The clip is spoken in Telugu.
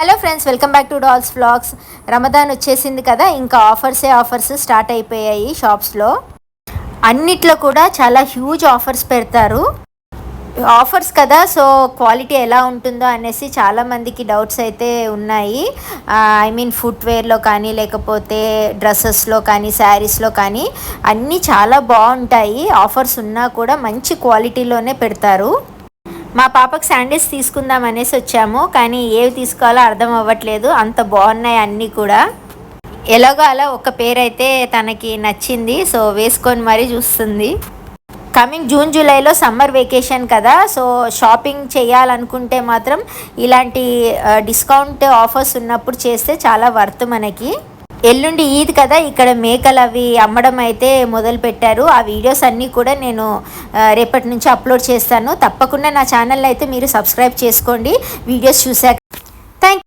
Hello friends, welcome back to dolls vlogs. Ramadan వచ్చేసింది కదా, ఇంకా ఆఫర్స్ స్టార్ట్ అయిపోయాయి షాప్స్లో. అన్నిట్లో కూడా చాలా హ్యూజ్ ఆఫర్స్ పెడతారు. ఆఫర్స్ కదా, సో క్వాలిటీ ఎలా ఉంటుందో అనేసి చాలామందికి డౌట్స్ అయితే ఉన్నాయి. ఐ మీన్ ఫుట్వేర్లో కానీ, లేకపోతే డ్రెస్సెస్లో కానీ, శారీస్లో కానీ అన్నీ చాలా బాగుంటాయి. ఆఫర్స్ ఉన్నా కూడా మంచి క్వాలిటీలోనే పెడతారు. మా పాపకు శాండిల్స్ తీసుకుందాం అనేసి వచ్చాము, కానీ ఏవి తీసుకోవాలో అర్థం అవ్వట్లేదు. అంత బాగున్నాయి అన్నీ కూడా. ఎలాగో అలా ఒక పేరు అయితే తనకి నచ్చింది, సో వేసుకొని మరీ చూస్తుంది. కమింగ్ జూన్ జూలైలో సమ్మర్ వెకేషన్ కదా, సో షాపింగ్ చేయాలనుకుంటే మాత్రం ఇలాంటి డిస్కౌంట్ ఆఫర్స్ ఉన్నప్పుడు చేస్తే చాలా వర్త్ మనకి. ఎల్లుండి ఈద్ కదా, ఇక్కడ మేకలు అవి అమ్మడం అయితే మొదలు పెట్టారు. ఆ వీడియోస్ అన్నీ కూడా నేను రేపటి నుంచి అప్లోడ్ చేస్తాను. తప్పకుండా నా ఛానల్ అయితే మీరు సబ్స్క్రైబ్ చేసుకోండి వీడియోస్ చూశాక.